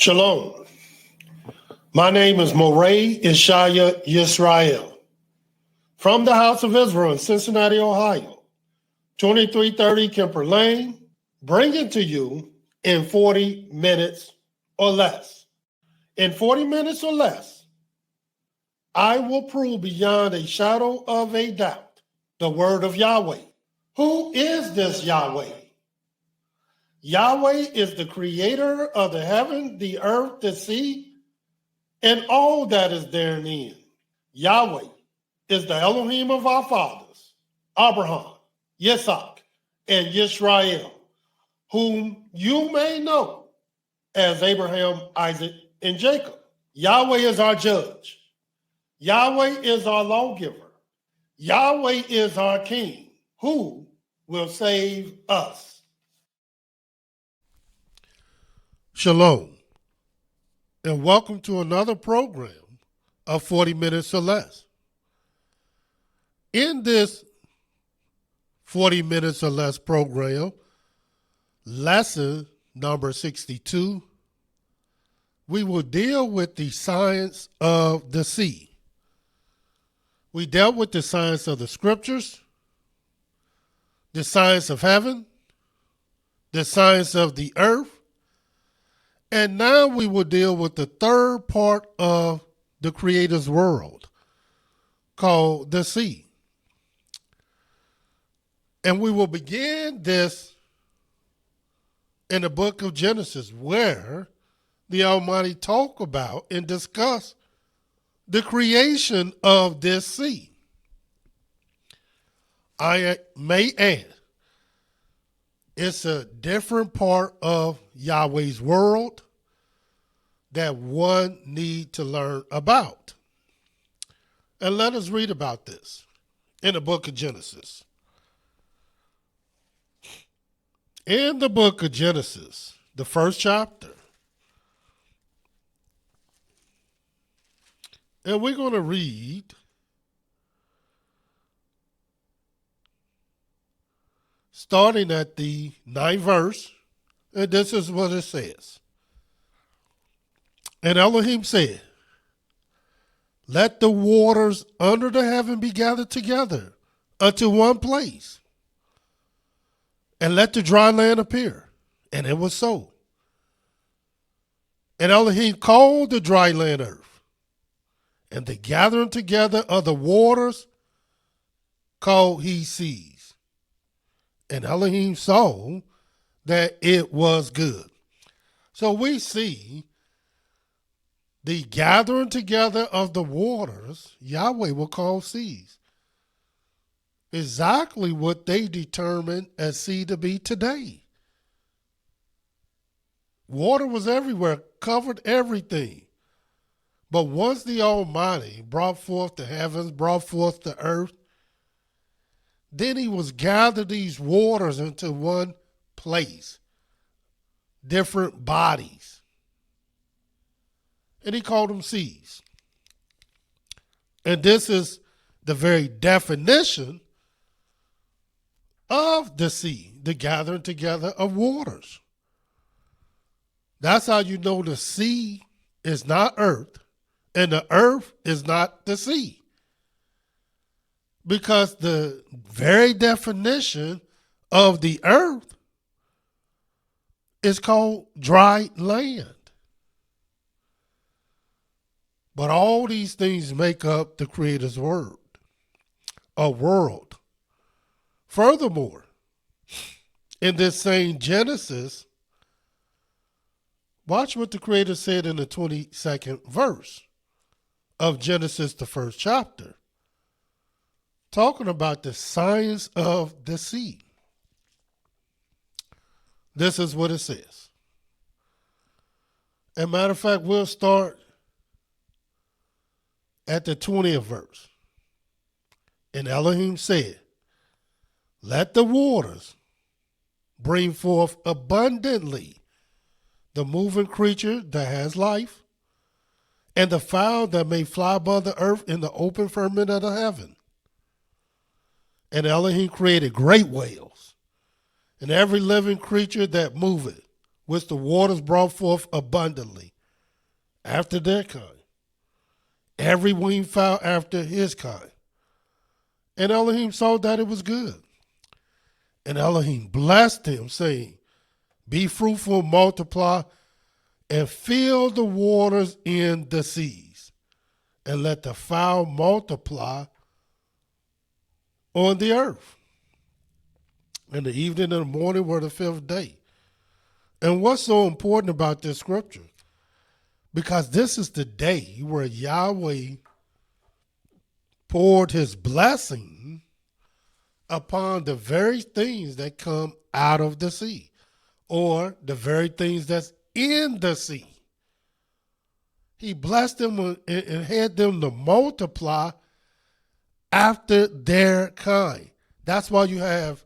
Shalom. My name is Moreh IshiYAH Yisrael from the House of Israel in Cincinnati, Ohio, 2330 Kemper Lane, bringing to you in 40 minutes or less. In 40 minutes or less, I will prove beyond a shadow of a doubt the word of Yahweh. Who is this Yahweh? Yahweh is the creator of the heaven, the earth, the sea, and all that is therein. Yahweh is the Elohim of our fathers, Abraham, Yitzhak, and Yisrael, whom you may know as Abraham, Isaac, and Jacob. Yahweh is our judge. Yahweh is our lawgiver. Yahweh is our king, who will save us. Shalom, and welcome to another program of 40 Minutes or Less. In this 40 Minutes or Less program, lesson number 62, we will deal with the science of the sea. We dealt with the science of the scriptures, the science of heaven, the science of the earth, and now we will deal with the third part of the Creator's world, called the sea. And we will begin this in the book of Genesis, where the Almighty talk about and discuss the creation of this sea. I may add, it's a different part of Yahweh's world that one need to learn about. And let us read about this in the book of Genesis. In the book of Genesis, the first chapter, and we're going to read starting at the 9th verse, and this is what it says. And Elohim said, let the waters under the heaven be gathered together unto one place, and let the dry land appear. And it was so. And Elohim called the dry land earth, and the gathering together of the waters called he seas. And Elohim saw that it was good. So we see the gathering together of the waters, Yahweh will call seas. Exactly what they determined as sea to be today. Water was everywhere, covered everything. But once the Almighty brought forth the heavens, brought forth the earth, then he was gathered these waters into one place, different bodies. And he called them seas. And this is the very definition of the sea, the gathering together of waters. That's how you know the sea is not earth and the earth is not the sea. Because the very definition of the earth is called dry land. But all these things make up the Creator's word, a world. Furthermore, in this same Genesis, watch what the Creator said in the 22nd verse of Genesis, the first chapter, talking about the science of the sea. This is what it says. As a matter of fact, we'll start at the 20th verse. And Elohim said, let the waters bring forth abundantly the moving creature that has life, and the fowl that may fly above the earth in the open firmament of the heaven. And Elohim created great whales, and every living creature that moveth, which the waters brought forth abundantly, after their kind. Every winged fowl after his kind. And Elohim saw that it was good. And Elohim blessed him, saying, be fruitful, multiply, and fill the waters in the seas, and let the fowl multiply on the earth. And the evening and the morning were the fifth day. And what's so important about this scripture? Because this is the day where Yahweh poured his blessing upon the very things that come out of the sea, or the very things that's in the sea. He blessed them and had them to multiply after their kind. That's why you have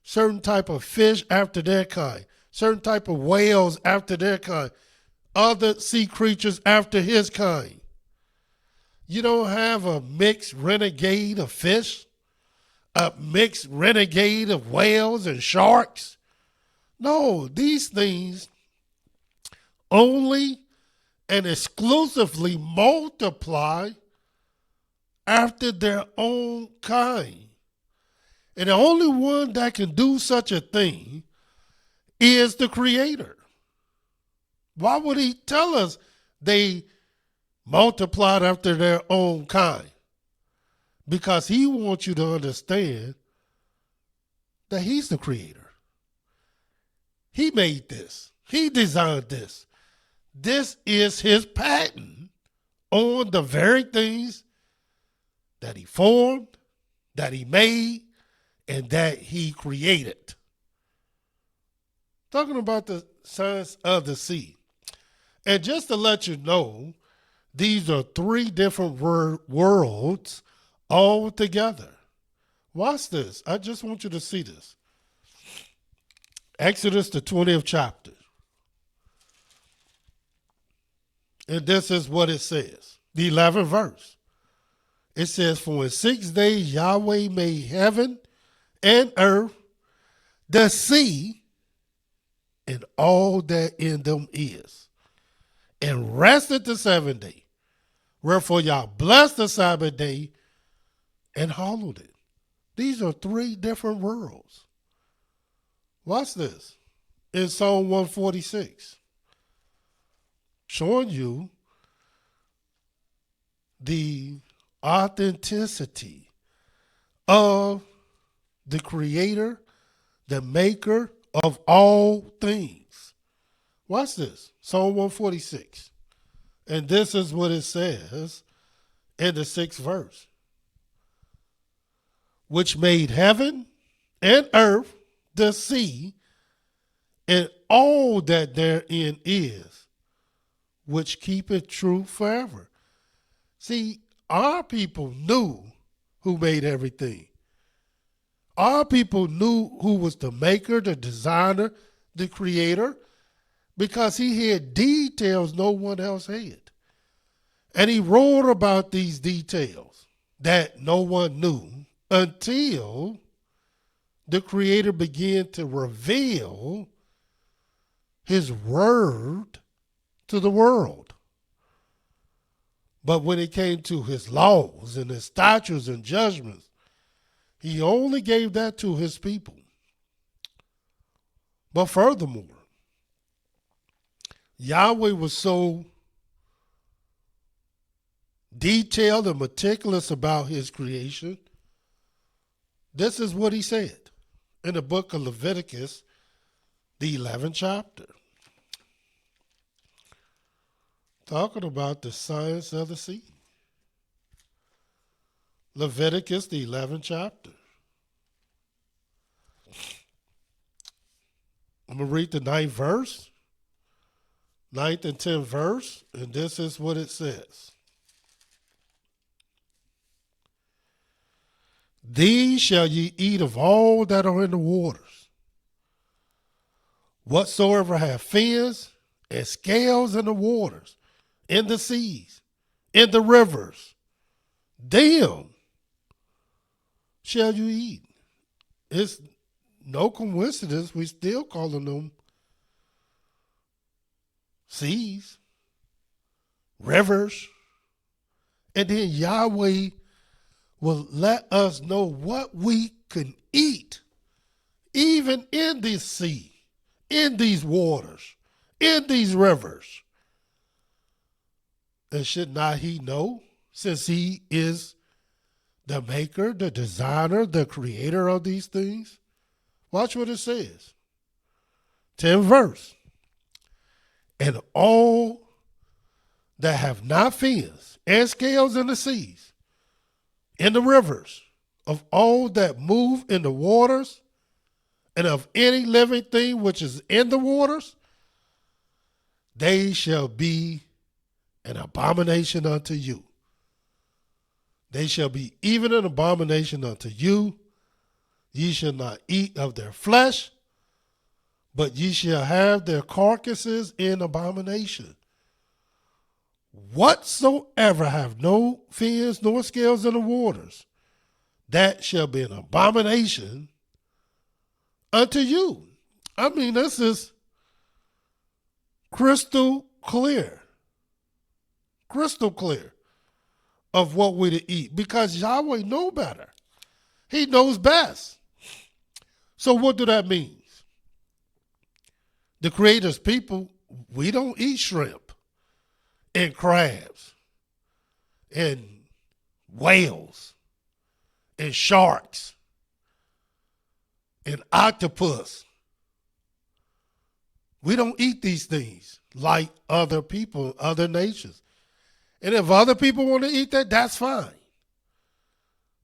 certain type of fish after their kind, certain type of whales after their kind, other sea creatures after his kind. You don't have a mixed renegade of fish, a mixed renegade of whales and sharks. No, these things only and exclusively multiply after their own kind. And the only one that can do such a thing is the Creator. Why would he tell us they multiplied after their own kind? Because he wants you to understand that he's the Creator. He made this. He designed this. This is his patent on the very things that he formed, that he made, and that he created. Talking about the science of the sea. And just to let you know, these are three different worlds all together. Watch this. I just want you to see this. Exodus, the 20th chapter. And this is what it says. The 11th verse. It says, for in 6 days Yahweh made heaven and earth, the sea, and all that in them is, and rested the 7th day. Wherefore Yah blessed the Sabbath day and hallowed it. These are three different worlds. Watch this. In Psalm 146. Showing you the authenticity of the Creator, the maker of all things. Watch this. Psalm 146. And this is what it says in the 6th verse. Which made heaven and earth, the sea, and all that therein is, which keepeth true forever. See, our people knew who made everything. Our people knew who was the maker, the designer, the creator, because he had details no one else had. And he wrote about these details that no one knew until the Creator began to reveal his word to the world. But when it came to his laws and his statutes and judgments, he only gave that to his people. But furthermore, Yahweh was so detailed and meticulous about his creation. This is what he said in the book of Leviticus, the 11th chapter. Talking about the science of the sea. Leviticus, the 11th chapter. I'm going to read the 9th verse, 9th and 10th verse, and this is what it says. These shall ye eat of all that are in the waters. Whatsoever have fins and scales in the waters, in the seas, in the rivers, them shall you eat. It's no coincidence we still calling them seas. rivers. And then Yahweh will let us know what we can eat, even in this sea, in these waters, in these rivers. And should not he know, since he is the maker, the designer, the creator of these things? Watch what it says. 10th verse. And all that have not fins and scales in the seas, in the rivers, of all that move in the waters, and of any living thing which is in the waters, they shall be an abomination unto you. They shall be even an abomination unto you. Ye shall not eat of their flesh, but ye shall have their carcasses in abomination. Whatsoever have no fins nor scales in the waters, that shall be an abomination unto you. I mean, this is crystal clear of what we're to eat, because Yahweh knows better. He knows best. So what do that mean? The Creator's people, we don't eat shrimp and crabs and whales and sharks and octopus. We don't eat these things like other people, other nations. And if other people want to eat that, that's fine.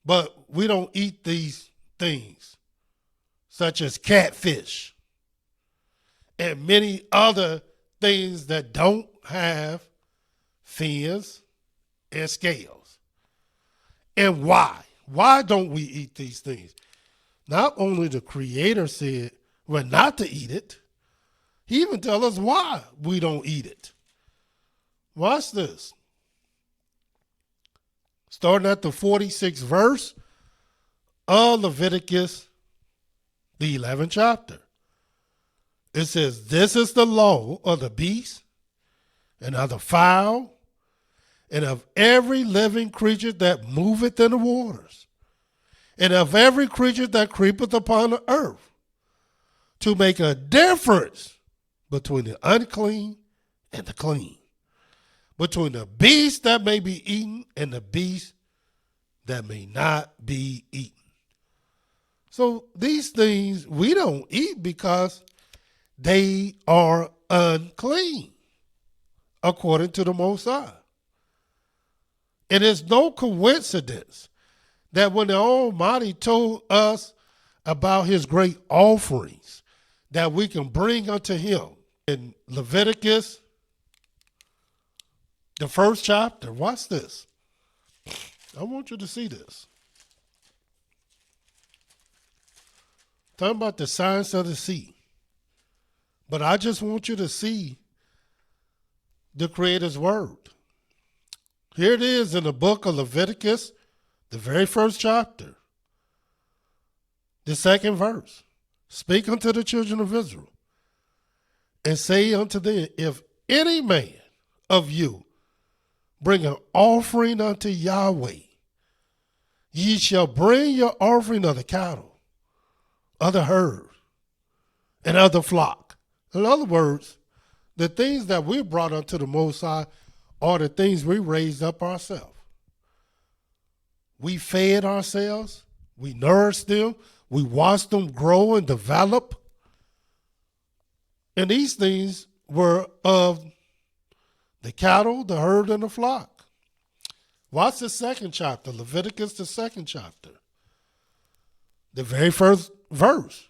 But we don't eat these things, such as catfish and many other things that don't have fins and scales. And why? Why don't we eat these things? Not only the Creator said we're not to eat it, he even tells us why we don't eat it. Watch this. Starting at the 46th verse of Leviticus, the 11th chapter. It says, this is the law of the beast and of the fowl and of every living creature that moveth in the waters and of every creature that creepeth upon the earth, to make a difference between the unclean and the clean, between the beast that may be eaten and the beast that may not be eaten. So these things we don't eat because they are unclean, according to the Most High. It is no coincidence that when the Almighty told us about his great offerings that we can bring unto him in Leviticus, the first chapter, watch this. I want you to see this. Talking about the science of the sea. But I just want you to see the Creator's word. Here it is in the book of Leviticus, the very first chapter, the 2nd verse. Speak unto the children of Israel, and say unto them, if any man of you bring an offering unto Yahweh, ye shall bring your offering of the cattle, of the herd, and of the flock. In other words, the things that we brought unto the Most High are the things we raised up ourselves. We fed ourselves, we nourished them, we watched them grow and develop. And these things were of the cattle, the herd, and the flock. Watch the 2nd chapter, Leviticus, the 2nd chapter, the very first verse.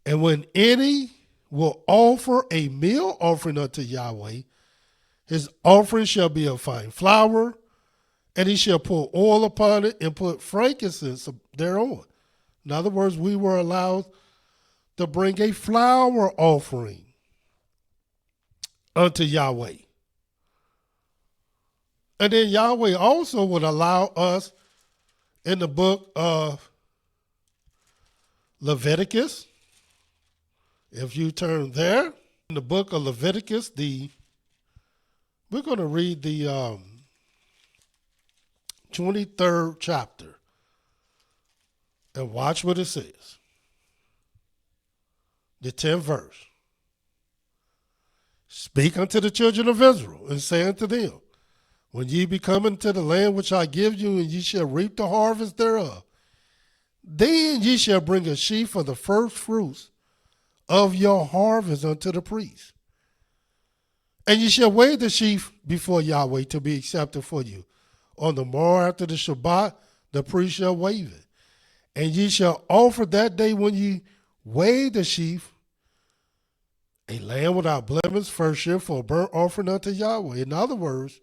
And when any will offer a meal offering unto Yahweh, his offering shall be of fine flour, and he shall pour oil upon it and put frankincense thereon. In other words, we were allowed to bring a flour offering unto Yahweh. And then Yahweh also would allow us in the book of Leviticus, if you turn there, in the book of Leviticus, the We're going to read the 23rd chapter and watch what it says. The 10th verse. Speak unto the children of Israel, and say unto them, when ye be coming to the land which I give you, and ye shall reap the harvest thereof, then ye shall bring a sheaf of the first fruits of your harvest unto the priest. And ye shall weigh the sheaf before Yahweh to be accepted for you. On the morrow after the Shabbat, the priest shall weigh it. And ye shall offer that day when ye weigh the sheaf, a lamb without blemish, first year, for a burnt offering unto Yahweh. In other words,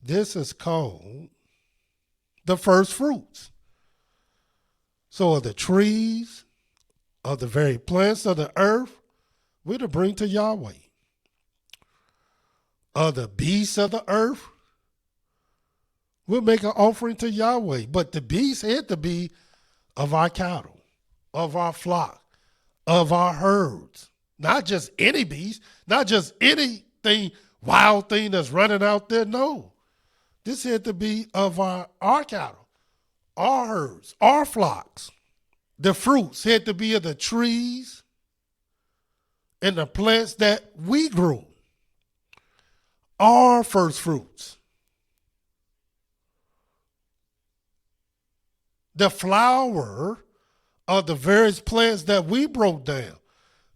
this is called the first fruits. So of the trees, of the very plants of the earth, we're to bring to Yahweh. Of the beasts of the earth, we'll make an offering to Yahweh. But the beasts had to be of our cattle, of our flock, of our herds. Not just any beast, not just anything, wild thing that's running out there. No. This had to be of our cattle, our herds, our flocks. The fruits had to be of the trees and the plants that we grew. Our first fruits. The flower of the various plants that we broke down,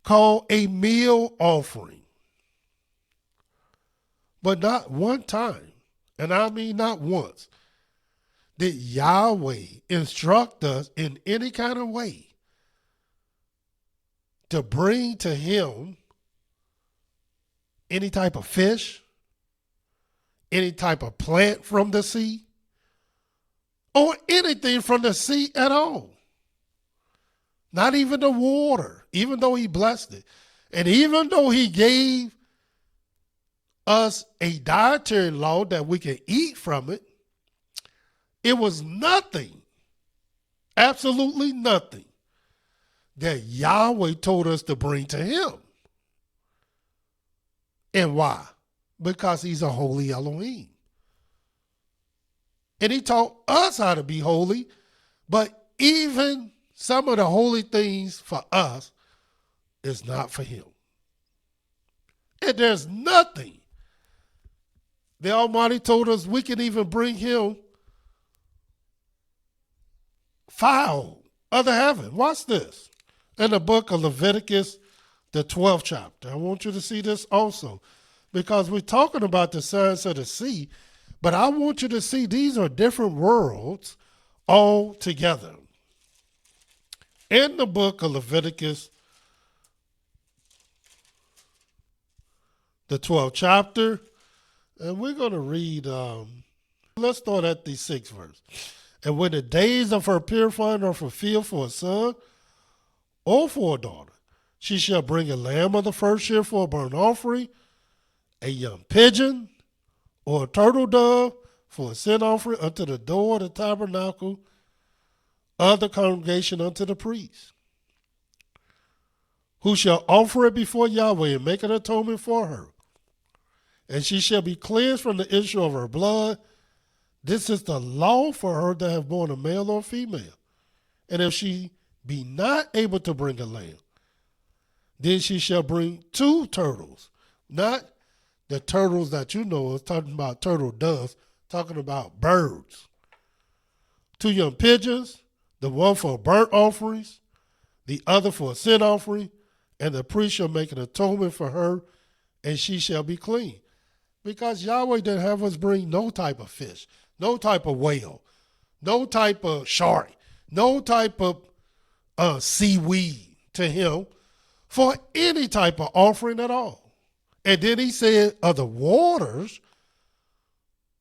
called a meal offering. But not one time, and I mean not once, did Yahweh instruct us in any kind of way to bring to him any type of fish, any type of plant from the sea, or anything from the sea at all. Not even the water, even though he blessed it. And even though he gave us a dietary law that we can eat from it, it was nothing, absolutely nothing, that Yahweh told us to bring to him. And why? Because he's a holy Elohim. And he taught us how to be holy, but even some of the holy things for us is not for him. And there's nothing. The Almighty told us we can even bring him fowl of the heaven. Watch this. In the book of Leviticus, the 12th chapter. I want you to see this also, because we're talking about the signs of the sea, but I want you to see these are different worlds all together. In the book of Leviticus, the 12th chapter, and we're going to read, let's start at the 6th verse. And when the days of her purifying are fulfilled for a son or for a daughter, she shall bring a lamb of the first year for a burnt offering, a young pigeon or a turtle dove for a sin offering unto the door of the tabernacle of the congregation unto the priest, who shall offer it before Yahweh and make an atonement for her. And she shall be cleansed from the issue of her blood. This is the law for her that have born a male or female. And if she be not able to bring a lamb, then she shall bring 2 turtles, not the turtles that you know is talking about turtle doves, talking about birds. 2 young pigeons, the one for burnt offerings, the other for a sin offering, and the priest shall make an atonement for her, and she shall be clean. Because Yahweh didn't have us bring no type of fish, no type of whale, no type of shark, no type of seaweed to him for any type of offering at all. And then he said of the waters,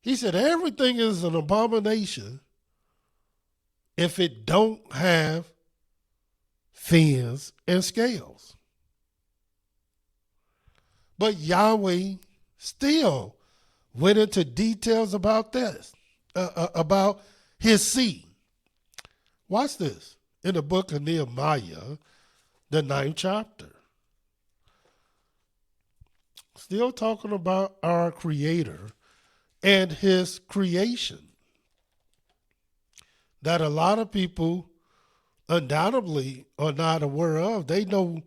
he said everything is an abomination if it don't have fins and scales. But Yahweh still went into details about this, about his seed. Watch this in the book of Nehemiah, the 9th chapter. Still talking about our Creator and his creation that a lot of people undoubtedly are not aware of. They know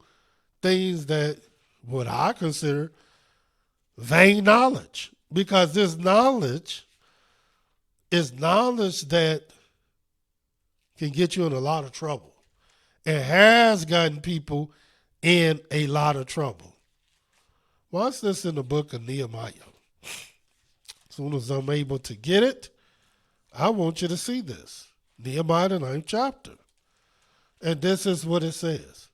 things that what I consider vain knowledge, because this knowledge is knowledge that can get you in a lot of trouble and has gotten people in a lot of trouble. Watch this in the book of Nehemiah. As soon as I'm able to get it, I want you to see this. Nehemiah, the 9th chapter. And this is what it says.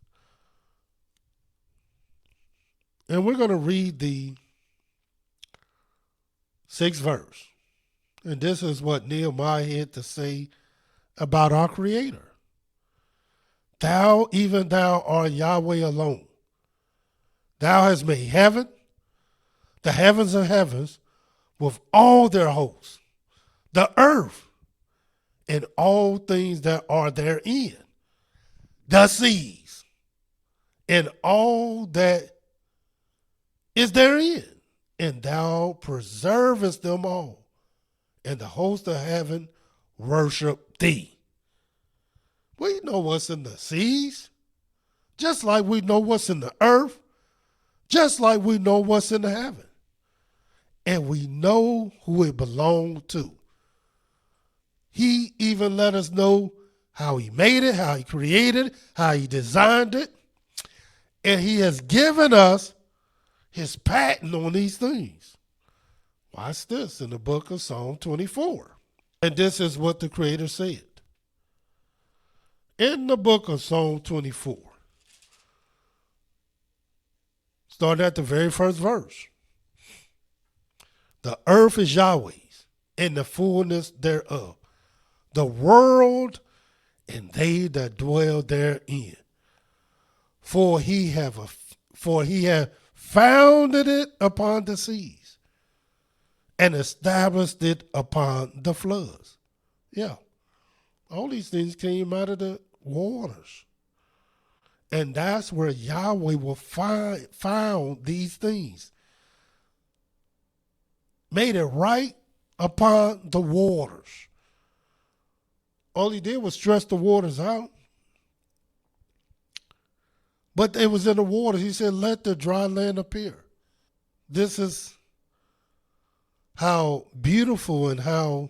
And we're going to read the 6th verse. And this is what Nehemiah had to say about our Creator. Thou, even thou, art Yahweh alone. Thou hast made heaven, the heavens of heavens, with all their hosts, the earth, and all things that are therein, the seas, and all that is therein, and thou preservest them all, and the host of heaven worship thee. We know what's in the seas, just like we know what's in the earth, just like we know what's in the heaven. And we know who it belonged to. He even let us know how he made it, how he created it, how he designed it. And he has given us his patent on these things. Watch this in the book of Psalm 24. And this is what the Creator said. In the book of Psalm 24, start at the very first verse. The earth is Yahweh's, and the fullness thereof, the world and they that dwell therein. For he have founded it upon the seas, and established it upon the floods. Yeah, all these things came out of the waters. And that's where Yahweh will found these things. Made it right upon the waters. All he did was stretch the waters out. But it was in the waters. He said, let the dry land appear. This is how beautiful and how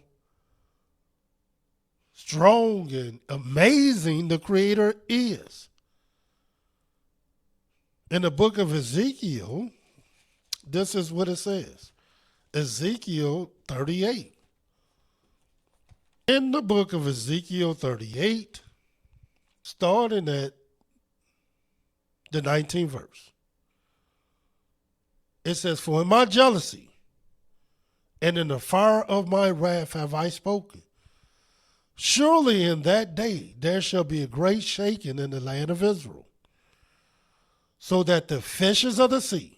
strong and amazing the Creator is. In the book of Ezekiel, this is what it says. Ezekiel 38. In the book of Ezekiel 38, starting at the 19th verse, it says, for in my jealousy and in the fire of my wrath have I spoken. Surely in that day there shall be a great shaking in the land of Israel, so that the fishes of the sea,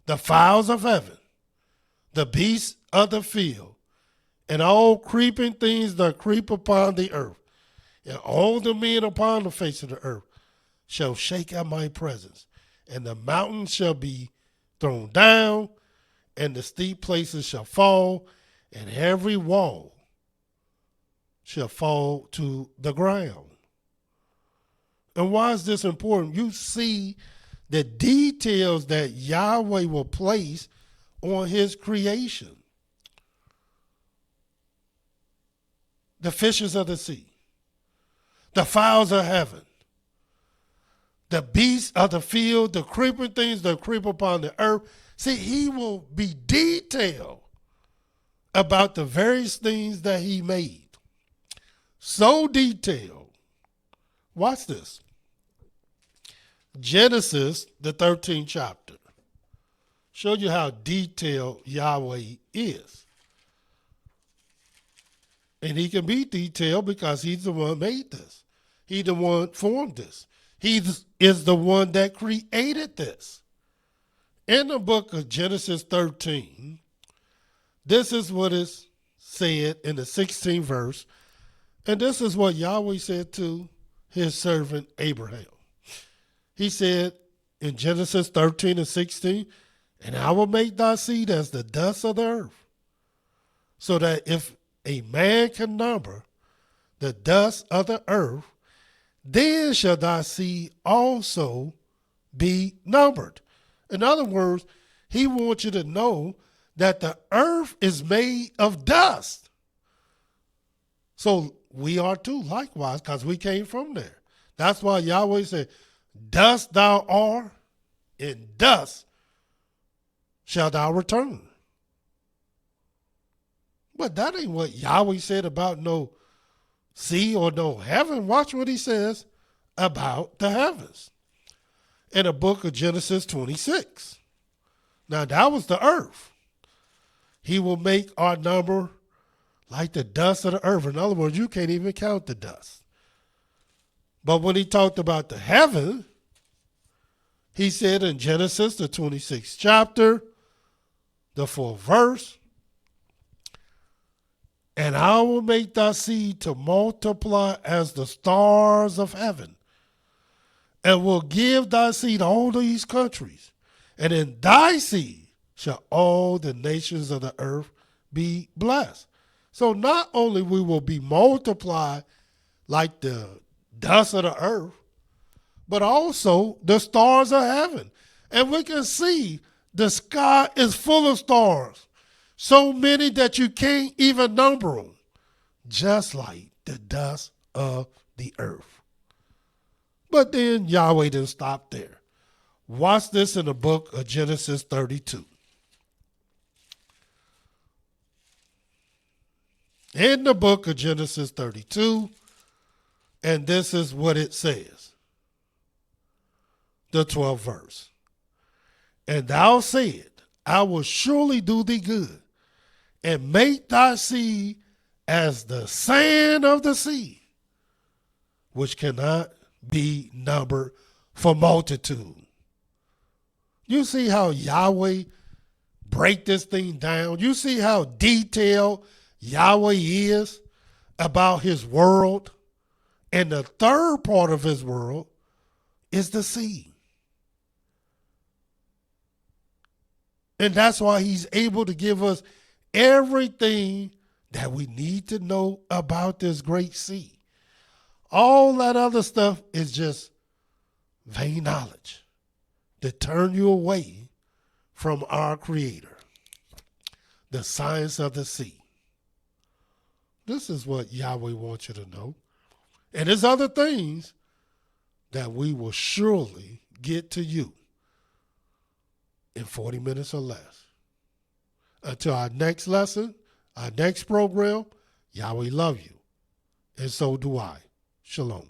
the fowls of heaven, the beasts of the field, and all creeping things that creep upon the earth, and all the men upon the face of the earth shall shake at my presence, and the mountains shall be thrown down, and the steep places shall fall, and every wall shall fall to the ground. And why is this important? You see the details that Yahweh will place on his creation. The fishes of the sea, the fowls of heaven, the beasts of the field, the creeping things that creep upon the earth. See, he will be detailed about the various things that he made. So detailed. Watch this. Genesis, the 13th chapter. Show you how detailed Yahweh is. And he can be detailed because he's the one made this. He's the one formed this. He is the one that created this. In the book of Genesis 13, this is what is said in the 16th verse. And this is what Yahweh said to his servant Abraham. He said in Genesis 13 and 16, And I will make thy seed as the dust of the earth, so that if a man can number the dust of the earth, then shall thy seed also be numbered. In other words, he wants you to know that the earth is made of dust. So we are too, likewise, because we came from there. That's why Yahweh said, dust thou art, and dust shalt thou return. But that ain't what Yahweh said about no sea or no heaven. Watch what he says about the heavens in the book of Genesis 26. Now that was the earth. He will make our number like the dust of the earth. In other words, you can't even count the dust. But when he talked about the heaven, he said in Genesis, the 26th chapter, the 4th verse, and I will make thy seed to multiply as the stars of heaven, and will give thy seed all these countries, and in thy seed shall all the nations of the earth be blessed. So not only we will be multiplied like the dust of the earth, but also the stars of heaven. And we can see the sky is full of stars, so many that you can't even number them, just like the dust of the earth. But then Yahweh didn't stop there. Watch this in the book of Genesis 32. In the book of Genesis 32, and this is what it says, the 12th verse. And thou said, I will surely do thee good, and make thy seed as the sand of the sea, which cannot be numbered for multitude. You see how Yahweh break this thing down? You see how detailed Yahweh is about his world? And the third part of his world is the sea. And that's why he's able to give us everything that we need to know about this great sea. All that other stuff is just vain knowledge to turn you away from our Creator, the science of the sea. This is what Yahweh wants you to know. And there's other things that we will surely get to you in 40 minutes or less. Until our next lesson, our next program, Yahweh love you. And so do I. Shalom.